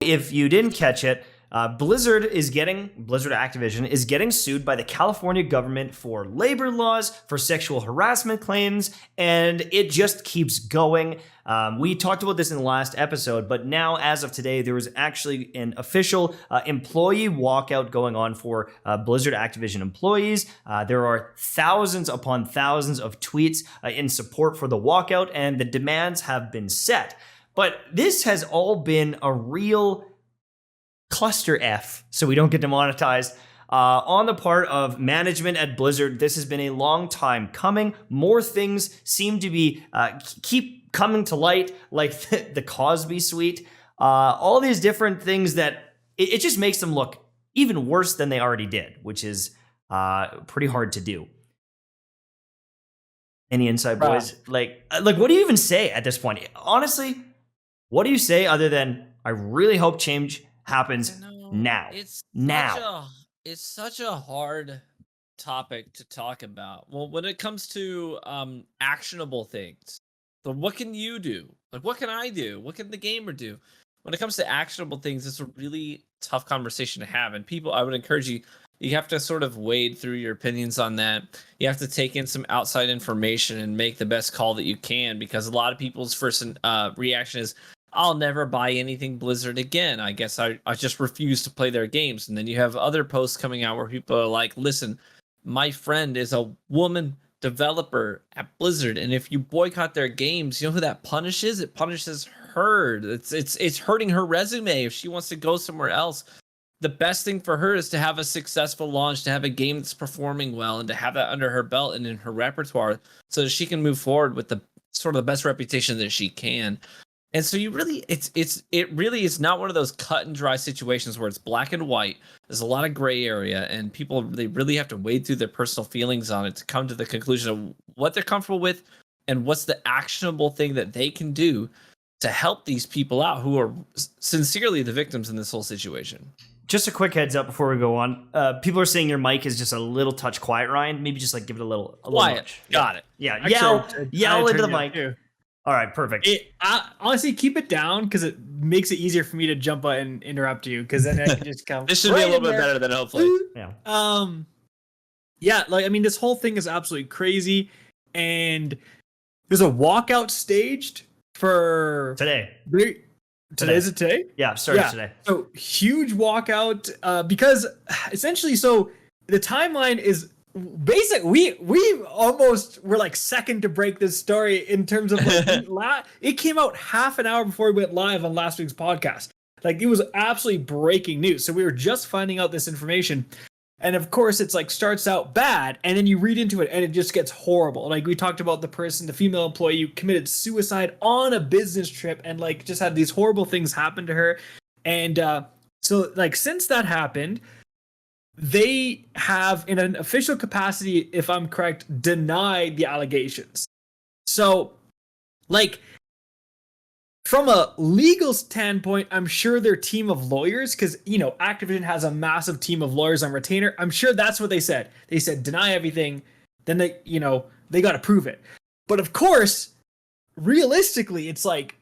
If you didn't catch it, Blizzard Activision is getting sued by the California government for labor laws, for sexual harassment claims, and it just keeps going. We talked about this in the last episode, but now, as of today, there was actually an official employee walkout going on for Blizzard Activision employees. There are thousands upon thousands of tweets in support for the walkout, and the demands have been set. But this has all been a real cluster F, so we don't get demonetized. On the part of management at Blizzard, this has been a long time coming. More things seem to be keep coming to light, like the Cosby Suite. All these different things that it just makes them look even worse than they already did, which is pretty hard to do. Any insight, boys? Like, what do you even say at this point? Honestly, what do you say other than I really hope change happens now? It's such a hard topic to talk about. Well, when it comes to actionable things, so what can you do? Like, what can I do? What can the gamer do? When it comes to actionable things, it's a really tough conversation to have. And people, I would encourage you, you have to sort of wade through your opinions on that. You have to take in some outside information and make the best call that you can, because a lot of people's first reaction is, I'll never buy anything Blizzard again. I guess I just refuse to play their games. And then you have other posts coming out where people are like, listen, my friend is a woman developer at Blizzard, and if you boycott their games, you know who that punishes? It punishes her. It's hurting her resume if she wants to go somewhere else. The best thing for her is to have a successful launch, to have a game that's performing well, and to have that under her belt and in her repertoire so that she can move forward with the sort of the best reputation that she can. And so you really, it really is not one of those cut and dry situations where it's black and white. There's a lot of gray area, and people, they really have to wade through their personal feelings on it to come to the conclusion of what they're comfortable with and what's the actionable thing that they can do to help these people out who are sincerely the victims in this whole situation. Just a quick heads up before we go on. People are saying your mic is just a little touch quiet, Ryan. Maybe just like give it a little quiet. Nudge. Got it. Yeah, yell into the mic. All right, perfect. Honestly, keep it down because it makes it easier for me to jump and interrupt you, because then I can just come. This should be a little bit better than hopefully. Yeah. Yeah, like, I mean, this whole thing is absolutely crazy, and there's a walkout staged for today. Today is it today? Yeah, started today. So huge walkout because essentially, so the timeline is. Basically, we almost were like second to break this story in terms of like, it came out half an hour before we went live on last week's podcast. Like, it was absolutely breaking news. So we were just finding out this information, and of course, it's like starts out bad, and then you read into it, and it just gets horrible. Like, we talked about the female employee who committed suicide on a business trip, and like just had these horrible things happen to her, and so like since that happened. They have, in an official capacity, if I'm correct, denied the allegations. So, like, from a legal standpoint, I'm sure their team of lawyers, because, you know, Activision has a massive team of lawyers on retainer. I'm sure that's what they said. They said, deny everything. Then they, you know, they got to prove it. But of course, realistically, it's like,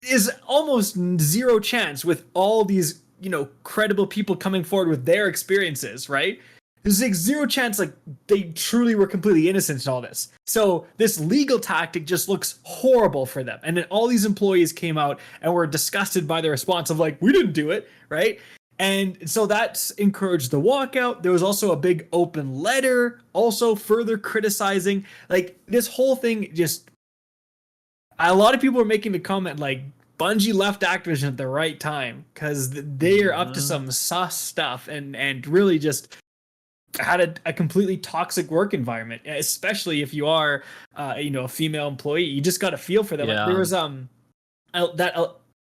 is almost zero chance with all these, you know, credible people coming forward with their experiences, right? There's like zero chance like they truly were completely innocent in all this. So this legal tactic just looks horrible for them. And then all these employees came out and were disgusted by the response of like, we didn't do it, right? And so that's encouraged the walkout. There was also a big open letter, also further criticizing. Like, this whole thing just... A lot of people are making the comment like, Bungie left Activision at the right time, because they are up to some sus stuff and really just had a completely toxic work environment, especially if you are, you know, a female employee. You just got to feel for them. Yeah. There was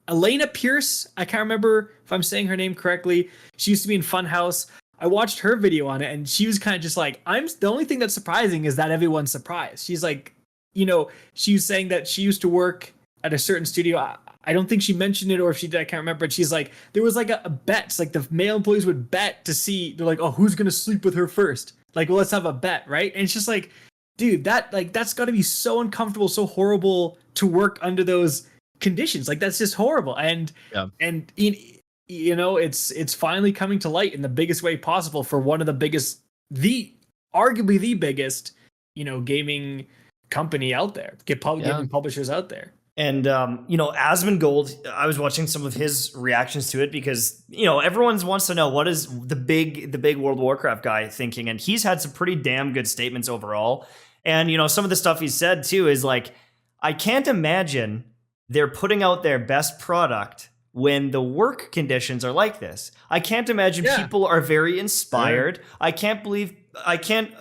Elena Pierce. I can't remember if I'm saying her name correctly. She used to be in Funhouse. I watched her video on it, and she was kind of just like, the only thing that's surprising is that everyone's surprised. She's like, you know, she was saying that she used to work at a certain studio. I don't think she mentioned it, or if she did, I can't remember. But she's like, there was like a bet. Like, the male employees would bet to see, they're like, oh, who's going to sleep with her first? Like, well, let's have a bet, right? And it's just like, dude, that's got to be so uncomfortable, so horrible to work under those conditions. Like that's just horrible. And you know, it's finally coming to light in the biggest way possible for one of the biggest, arguably the biggest, you know, gaming company out there, gaming publishers out there. And, you know, Asmongold, I was watching some of his reactions to it because, you know, everyone wants to know what is the big World of Warcraft guy thinking. And he's had some pretty damn good statements overall. And, you know, some of the stuff he said, too, is like, I can't imagine they're putting out their best product when the work conditions are like this. I can't imagine people are very inspired. I can't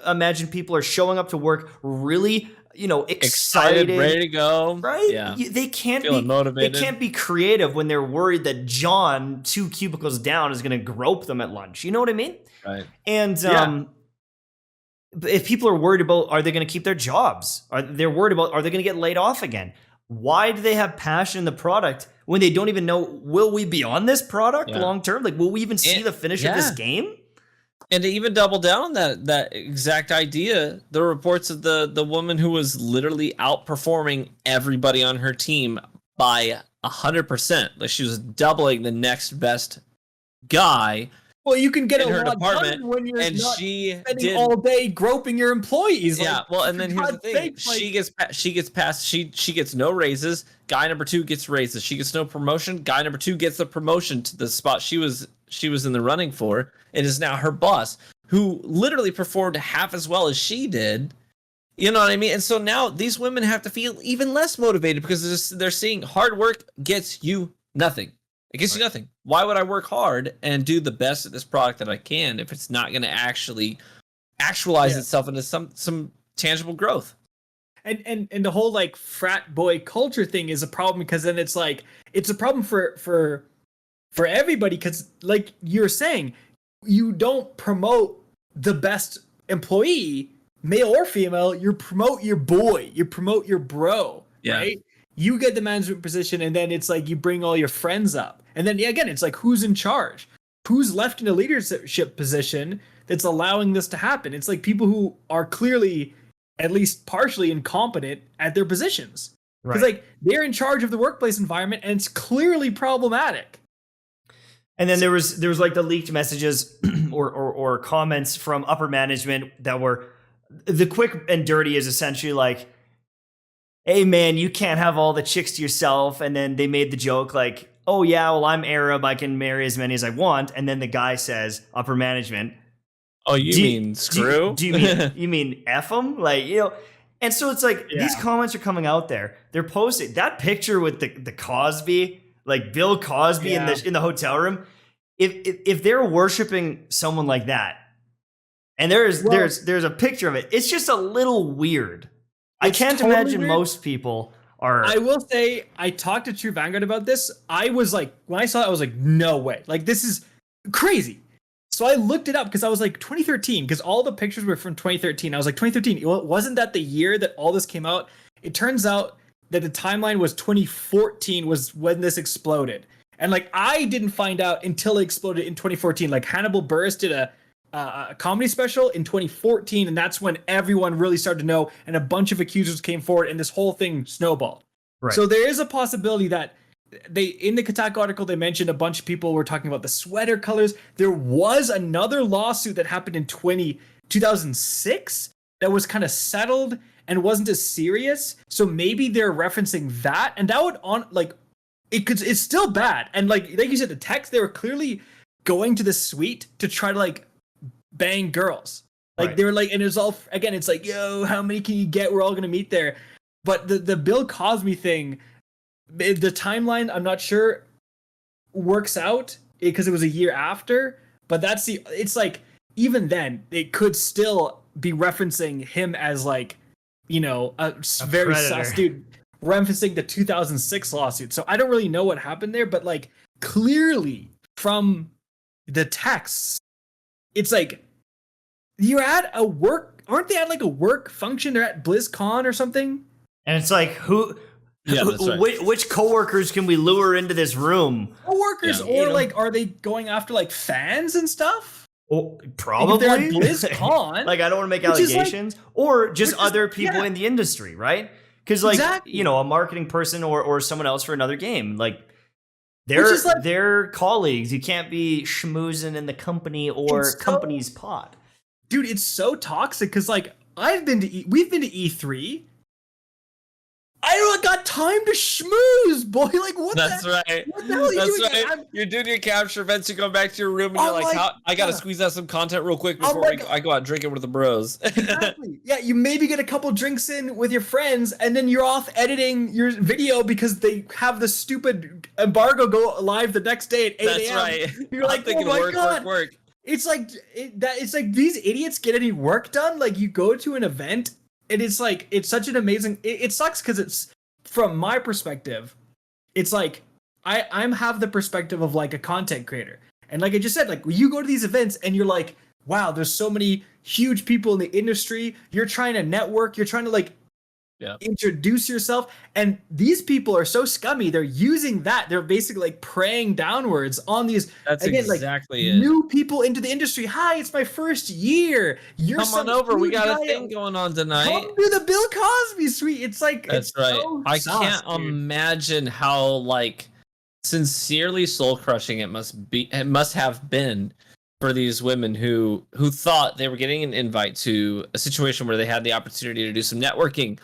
imagine people are showing up to work really, you know, excited, ready to go. Right? Yeah. They can't Feeling be motivated. They can't be creative when they're worried that John 2 cubicles down is going to grope them at lunch. You know what I mean? Right. And if people are worried about, are they going to keep their jobs? They're worried about, are they going to get laid off again? Why do they have passion in the product when they don't even know, will we be on this product long term? Like, will we even see the finish of this game? And to even double down on that exact idea, the reports of the woman who was literally outperforming everybody on her team by 100%. Like she was doubling the next best guy. Well, you can get in a her lot department, done when you're and not she spending did all day groping your employees. Yeah, like, well, and then here's the thing: she gets no raises. Guy number 2 gets raises. She gets no promotion. Guy number 2 gets the promotion to the spot she was in the running for. It is now her boss, who literally performed half as well as she did. You know what I mean? And so now these women have to feel even less motivated because they're seeing hard work gets you nothing. It gets you nothing. Why would I work hard and do the best at this product that I can if it's not going to actually actualize itself into some tangible growth? And the whole like frat boy culture thing is a problem because then it's like it's a problem for everybody because like you're saying, you don't promote the best employee, male or female. You promote your boy. You promote your bro. Right? You get the management position, and then it's like you bring all your friends up. And then again, it's like who's in charge? Who's left in a leadership position that's allowing this to happen? It's like people who are clearly, at least partially, incompetent at their positions. Because like they're in charge of the workplace environment, and it's clearly problematic. And then there was like the leaked messages or comments from upper management that were, the quick and dirty is essentially like, hey man, you can't have all the chicks to yourself. And then they made the joke like, oh yeah, well I'm Arab, I can marry as many as I want. And then the guy says, upper management, oh, you mean screw? Do you mean F them? Like, you know, and so it's like these comments are coming out there. They're posting that picture with the Cosby, like Bill Cosby in the hotel room. If they're worshiping someone like that, and there's a picture of it, it's just a little weird. I can't imagine weird. Most people are. I will say, I talked to True Vanguard about this. I was like, when I saw it, I was like, no way. Like, this is crazy. So I looked it up because I was like, 2013, because all the pictures were from 2013. I was like, 2013, wasn't that the year that all this came out? It turns out that the timeline was 2014 was when this exploded. And like, I didn't find out until it exploded in 2014. Like, Hannibal Buress did a comedy special in 2014, and that's when everyone really started to know, and a bunch of accusers came forward, and this whole thing snowballed. Right. So there is a possibility that in the Kotaku article, they mentioned a bunch of people were talking about the sweater colors. There was another lawsuit that happened in 2006 that was kind of settled and wasn't as serious. So maybe they're referencing that, and that would it's still bad. And like you said, the text, they were clearly going to the suite to try to like bang girls. Like they were like, and it was all, again, it's like, yo, how many can you get? We're all going to meet there. But the Bill Cosby thing, the timeline, I'm not sure works out because it was a year after, but it's like, even then it could still be referencing him as like, you know, a very sus dude, referencing the 2006 lawsuit. So I don't really know what happened there, but like clearly from the texts, it's like, you're at a work, aren't they at like a work function? They're at BlizzCon or something. And it's like, which coworkers can we lure into this room? Coworkers, or like, are they going after like fans and stuff? Oh, probably. Like if they're at BlizzCon. Like, I don't want to make allegations, or just other people in the industry, right? Because like Exactly. a marketing person or someone else for another game, like is like- they're colleagues. You can't be schmoozing in the company or It's so- company's pod. Dude, it's so toxic because like we've been to E3. I don't got time to schmooze, boy. Like what? That's right. What the hell are you That's doing? right. You're doing your capture events. You go back to your room and you're I'm like, like, How, I gotta yeah. squeeze out some content real quick I'm before like- I go out drinking with the bros. Exactly. Yeah, you maybe get a couple drinks in with your friends, and then you're off editing your video because they have the stupid embargo go live the next day at 8 That's a.m. right. You're I'm like, thinking oh my work, god. work. It's like it's like these idiots get any work done. Like you go to an event, and it's like it's such an amazing. It sucks because it's from my perspective. It's like I'm have the perspective of like a content creator, and like I just said, like you go to these events and you're like, wow, there's so many huge people in the industry. You're trying to network. You're trying to like introduce yourself, and these people are so scummy. They're using that. They're basically like preying downwards on these. That's again, exactly like, it. new people into the industry. Hi, it's my first year. You're Come on some over. We huge got a guy. thing going on tonight. Come to the Bill Cosby suite. It's like That's it's right. so I sus, can't dude. imagine how like sincerely soul crushing it must have been for these women who thought they were getting an invite to a situation where they had the opportunity to do some networking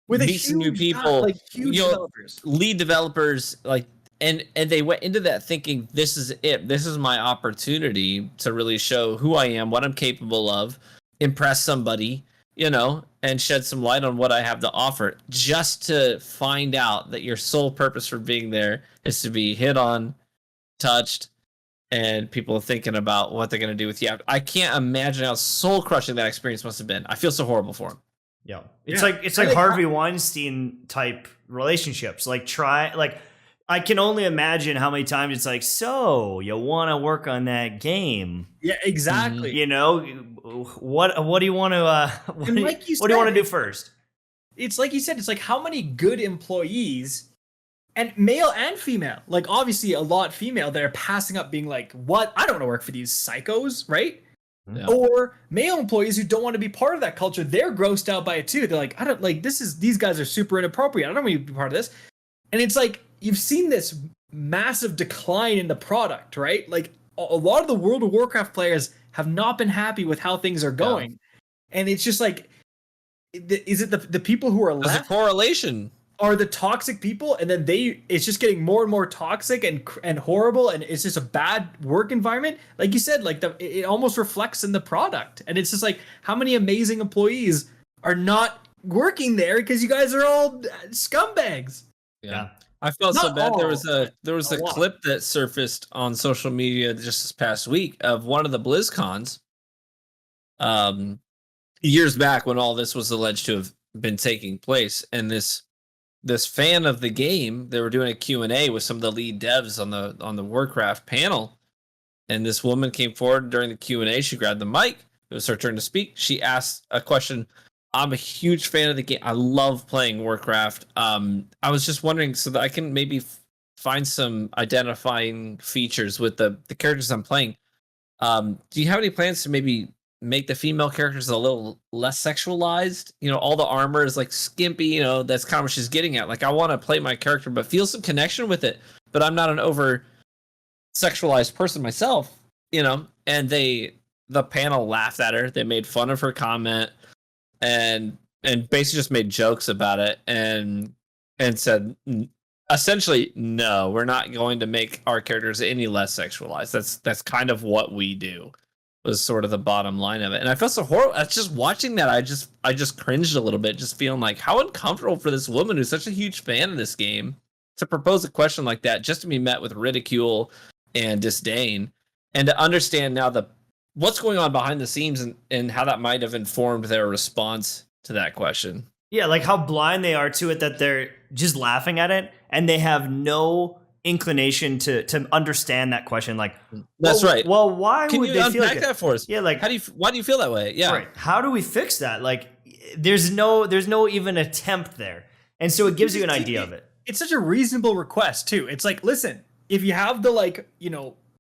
with meet some new people, like huge you know, developers. lead developers, like and they went into that thinking this is it. This is my opportunity to really show who I am, what I'm capable of, impress somebody, and shed some light on what I have to offer, just to find out that your sole purpose for being there is to be hit on, touched, and people thinking about what they're going to do with you. I can't imagine how soul crushing that experience must have been. I feel so horrible for him. Yeah. It's Yeah. like Harvey Weinstein type relationships. I can only imagine how many times it's like, so you want to work on that game? Yeah, exactly. What do you want to what do you want to do first? It's like you said, it's like how many good employees, and male and female, like obviously a lot female that are passing up being like, what? I don't want to work for these psychos, right? Yeah. Or male employees who don't want to be part of that culture. They're grossed out by it too. They're like, I don't like these guys are super inappropriate. I don't want to be part of this. And it's like, you've seen this massive decline in the product, right? Like a lot of the World of Warcraft players have not been happy with how things are going. Yeah. And it's just like, is it the people who are left? There's a correlation. Are the toxic people, and then it's just getting more and more toxic and horrible, and it's just a bad work environment. Like you said, like it almost reflects in the product, and it's just like how many amazing employees are not working there because you guys are all scumbags. Yeah. I felt so bad. There was a lot. clip that surfaced on social media just this past week of one of the BlizzCons, years back when all this was alleged to have been taking place, and this fan of the game, they were doing a Q&A with some of the lead devs on the Warcraft panel, and this woman came forward during the Q&A. She grabbed the mic. It was her turn to speak. She asked a question. I'm a huge fan of the game. I love playing Warcraft. I was just wondering so that I can maybe find some identifying features with the characters I'm playing. Do you have any plans to maybe make the female characters a little less sexualized? All the armor is like skimpy, that's kind of what she's getting at. Like, I want to play my character, but feel some connection with it. But I'm not an over sexualized person myself, and the panel laughed at her. They made fun of her comment and basically just made jokes about it and said, essentially, no, we're not going to make our characters any less sexualized. That's kind of what we do. Was sort of the bottom line of it. And I felt so horrible. I was just watching that. I just cringed a little bit, just feeling like how uncomfortable for this woman who's such a huge fan of this game to propose a question like that, just to be met with ridicule and disdain, and to understand now what's going on behind the scenes and how that might have informed their response to that question. Yeah, like how blind they are to it that they're just laughing at it and they have no inclination to understand that question. Like, that's right. Well, why Can would you they unpack feel like that for us? Yeah, like why do you feel that way? Yeah, right. How do we fix that? Like, there's no even attempt there, and so it gives you an idea of it. It's such a reasonable request too. It's like, listen, if you have the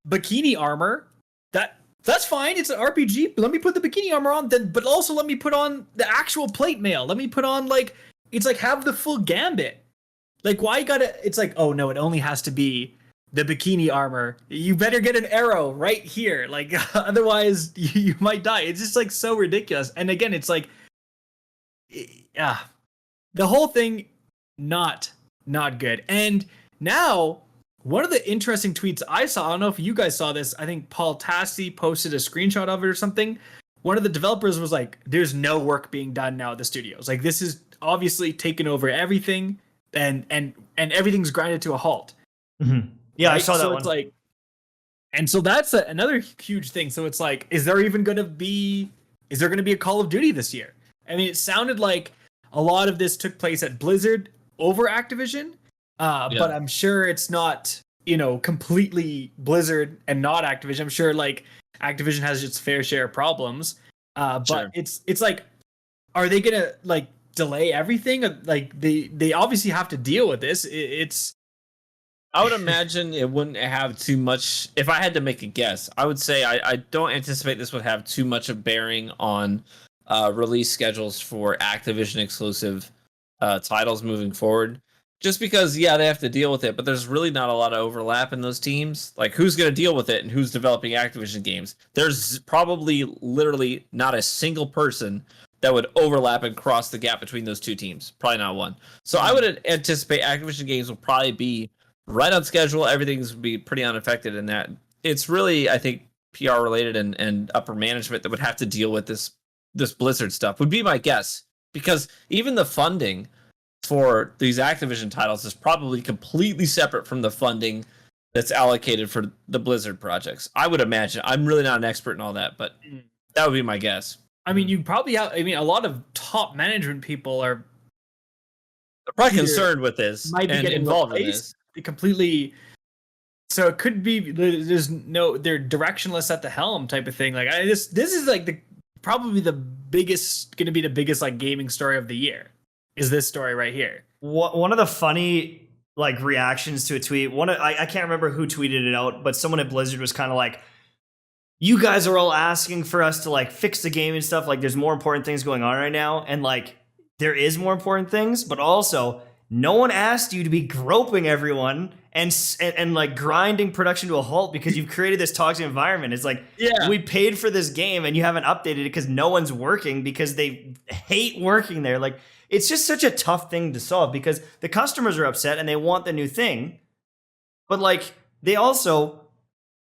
bikini armor, that's fine. It's an RPG. Let me put the bikini armor on, then, but also let me put on the actual plate mail. Let me put on it's like have the full gambit. Like why you gotta? It's like, oh no, it only has to be the bikini armor. You better get an arrow right here. Like otherwise you might die. It's just like so ridiculous. And again, it's like, yeah, the whole thing not good. And now one of the interesting tweets I saw, I don't know if you guys saw this. I think Paul Tassi posted a screenshot of it or something. One of the developers was like, there's no work being done now at the studios. Like this is obviously taken over everything and everything's grinded to a halt. Mm-hmm. Yeah, right? I saw that one. It's like, and so that's another huge thing. So it's like, is there going to be a Call of Duty this year? I mean, it sounded like a lot of this took place at Blizzard over Activision, but I'm sure it's not, completely Blizzard and not Activision. I'm sure like Activision has its fair share of problems, but sure. It's like, are they gonna like delay everything? Like they obviously have to deal with this. I would imagine it wouldn't have too much. If I had to make a guess, I would say I don't anticipate this would have too much of bearing on release schedules for Activision exclusive titles moving forward. Just because, they have to deal with it, but there's really not a lot of overlap in those teams. Like, who's going to deal with it and who's developing Activision games? There's probably literally not a single person that would overlap and cross the gap between those two teams. Probably not one. So I would anticipate Activision games will probably be right on schedule. Everything's be pretty unaffected in that. It's really, I think, PR related and upper management that would have to deal with this Blizzard stuff would be my guess. Because even the funding for these Activision titles is probably completely separate from the funding that's allocated for the Blizzard projects. I would imagine. I'm really not an expert in all that, but that would be my guess. I mean, you probably have, a lot of top management people are probably concerned with this might be and getting involved in this. Completely. So it could be they're directionless at the helm type of thing. Like this is like probably going to be the biggest like gaming story of the year. Is this story right here? One of the funny like reactions to a tweet. I can't remember who tweeted it out, but someone at Blizzard was kind of like, "You guys are all asking for us to like fix the game and stuff. Like, there's more important things going on right now, and like there is more important things, but also no one asked you to be groping everyone and like grinding production to a halt because you've created this toxic environment. It's like, we paid for this game and you haven't updated it because no one's working because they hate working there. Like, it's just such a tough thing to solve because the customers are upset and they want the new thing. But like, they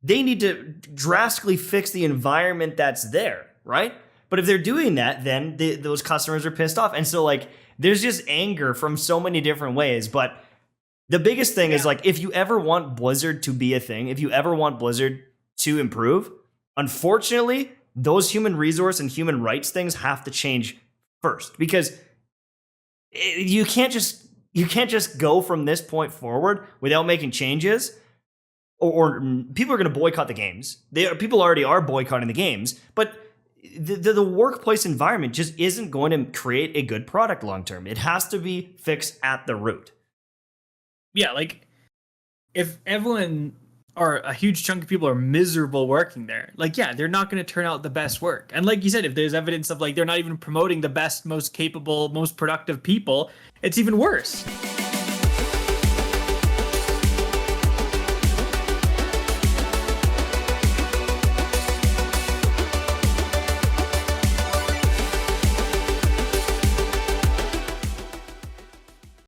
need to drastically fix the environment that's there, right? But if they're doing that, then those customers are pissed off. And so like, there's just anger from so many different ways. But the biggest thing is like, if you ever want Blizzard to be a thing, if you ever want Blizzard to improve, unfortunately, those human resource and human rights things have to change first, because you can't just go from this point forward without making changes, or people are going to boycott the games. People already are boycotting the games, but the workplace environment just isn't going to create a good product long term. It has to be fixed at the root. Yeah, like if everyone or a huge chunk of people are miserable working there, like they're not going to turn out the best work. And like you said, if there's evidence of like they're not even promoting the best, most capable, most productive people, it's even worse.